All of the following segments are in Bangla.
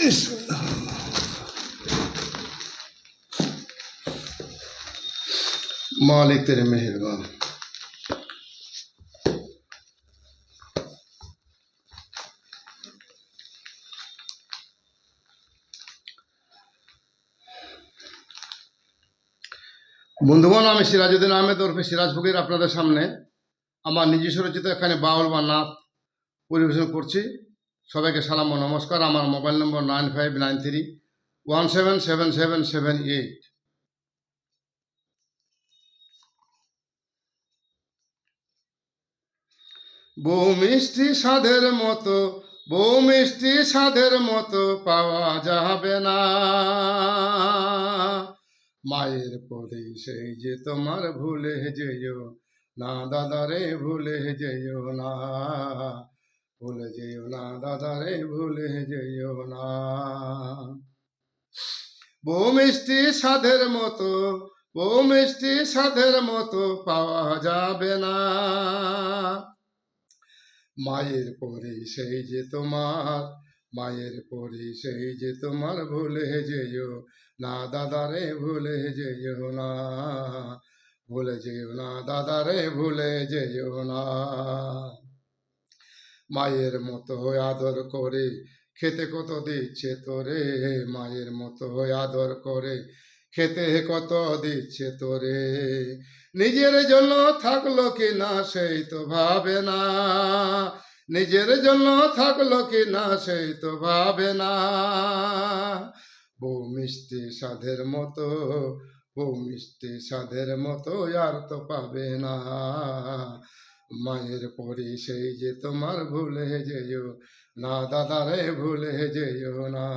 বিসমিল্লাহ। मालिक तेरे मेहरबान। বন্ধুগণ, আমি সিরাজউদ্দিন আহমেদ ওরফে সিরাজ ফকির আপনাদের সামনে আমার নিজস্ব রচিত এখানে বাউল বা নাত পরিবেশন করছি। সবাইকে সালাম ও নমস্কার। আমার মোবাইল নম্বর 9593177778। বউ মিষ্টি স্বাদের মতো, বউ মিষ্টি স্বাদের মতো পাওয়া যাবে না। মায়ের পরে সেই যে তোমার ভুলে যেও না দাদারে, ভুলে যেও না, ভুলে যেও না দাদারে, ভুলে যেও না। বউ মিষ্টি স্বাদের মতো, বউ মিষ্টি স্বাদের মতো পাওয়া যাবে না। মায়ের পরে সেই যে তোমার, মায়ের পরে সেই যে তোমার ভুলে যেও না দাদারে, ভুলে যেও না, ভুলে যেও না দাদারে, ভুলে যেও না। মায়ের মতো আদর করে খেতে কত দিচ্ছে তোরে, মায়ের মতো আদর করে খেতে কত দিচ্ছে তোরে। নিজের জন্য থাকলো কি না সেই তো ভাবে না, নিজের জন্য থাকলো কি না সেই তো ভাবে না। বউ মিষ্টি স্বাদের মতো, বউ মিষ্টি স্বাদের মতো আর তো পাবে না। মায়ের পরে সেই যে তোমার ভুলে যেও না দাদারে, ভুলে যেও না,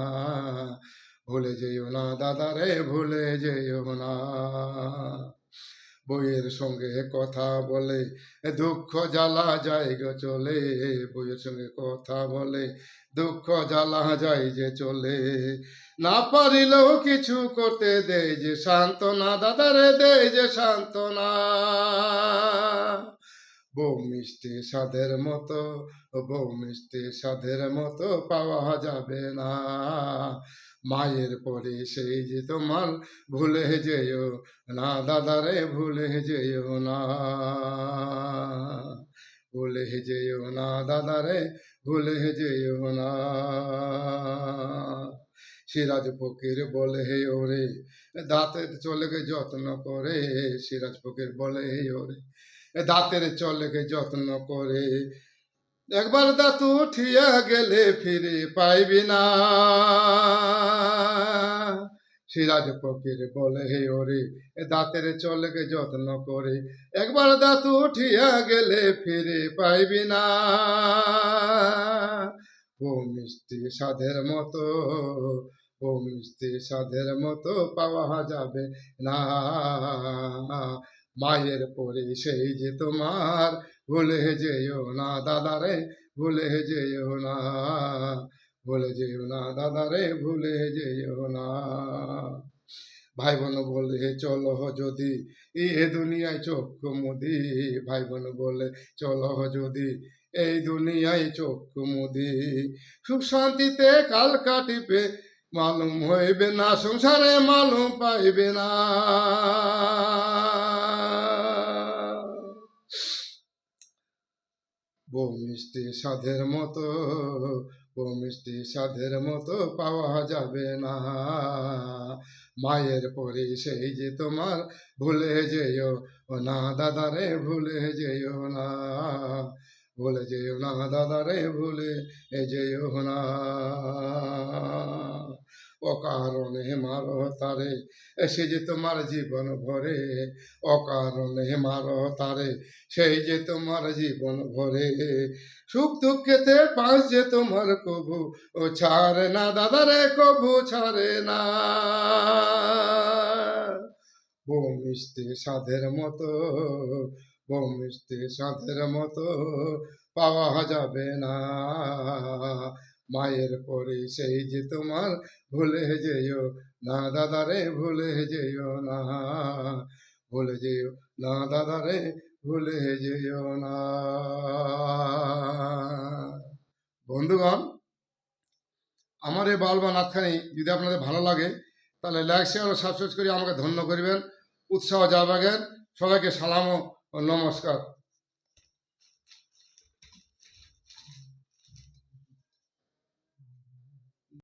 ভুলে যেও না দাদারে, ভুলে যেও না। বইয়ের সঙ্গে কথা বলে দুঃখ জ্বালা যায় গো চলে, বইয়ের সঙ্গে কথা বলে দুঃখ জ্বালা যায় যে চলে। না পারিলেও কিছু করতে দেয় যে সান্ত্বনা দাদারে, দেয় যে সান্ত্বনা। বউ মিষ্টি স্বাদের মতো, বউ মিষ্টি স্বাদের মতো পাওয়া যাবে না। মায়ের পরে সেই যে তোমার ভুলে যেও না দাদারে, ভুলে যেও না, ভুলে যেও না দাদারে, ভুলে যেও না। সিরাজ ফকির বলে হে ওরে, দাঁতের চলেকে যত্ন করে, সিরাজ ফকির বলে হে ওরে, দাঁতের চলেকে যত্ন করে। একবার দাঁত উঠিয়া গেলে ফিরে পাইবি না। সিরাজ ফকির বলে হে ওরে, দাঁতের চলেকে যত্ন করে, একবার দাঁত উঠিয়া গেলে ফিরে পাইবি না। ও মিষ্টি স্বাদের মতো, ও মিষ্টি স্বাদের মতো পাওয়া যাবে না। মায়ের পরে সেই যে তোমার ভুলে যেও না দাদারে, ভুলে যেও না, ভুলে যেও না দাদারে, ভুলে যেও না। ভাই বোন বলে চলো যদি এ দুনিয়ায় চক্ষু মুদি, ভাই বোন বলে চলো যদি এই দুনিয়ায় চক্ষু মুদি। সুখ শান্তিতে কাল কাটিবে মালুম হইবে না, সংসারে মালুম পাইবে না। বউ মিষ্টি স্বাদের মতো, বউ মিষ্টি স্বাদের মতো পাওয়া যাবে না। মায়ের পরে সেই যে তোমার ভুলে যেও না দাদারে, ভুলে যেও না, ভুলে যেও না দাদারে, ভুলে যেও না। অকারণে মারো তারে, সে যে তোমার জীবন ভরে, অকারণে মারো তারে, সেই যে তোমার জীবন ভরে। সুখ দুঃখেতে পাশ যে তোমার কবু ও ছাড়ে না দাদারে, কবু ছাড়ে না। বউ মিষ্টি স্বাদের মতো, বউ মিষ্টি স্বাদের মতো পাওয়া যাবে না। মায়ের পরে সেই যে তোমার ভুলে যেও না দাদারে, ভুলে যেও না, ভুলে যেও না দাদারে, ভুলে যেও না। বন্ধুগণ, আমার এই বাউল বা নাতখানি যদি আপনাদের ভালো লাগে তাহলে লাইক শেয়ার ও সাবস্ক্রাইব করে আমাকে ধন্য করবেন। উৎসাহ জাগাবেন। সবাইকে সালাম ও নমস্কার।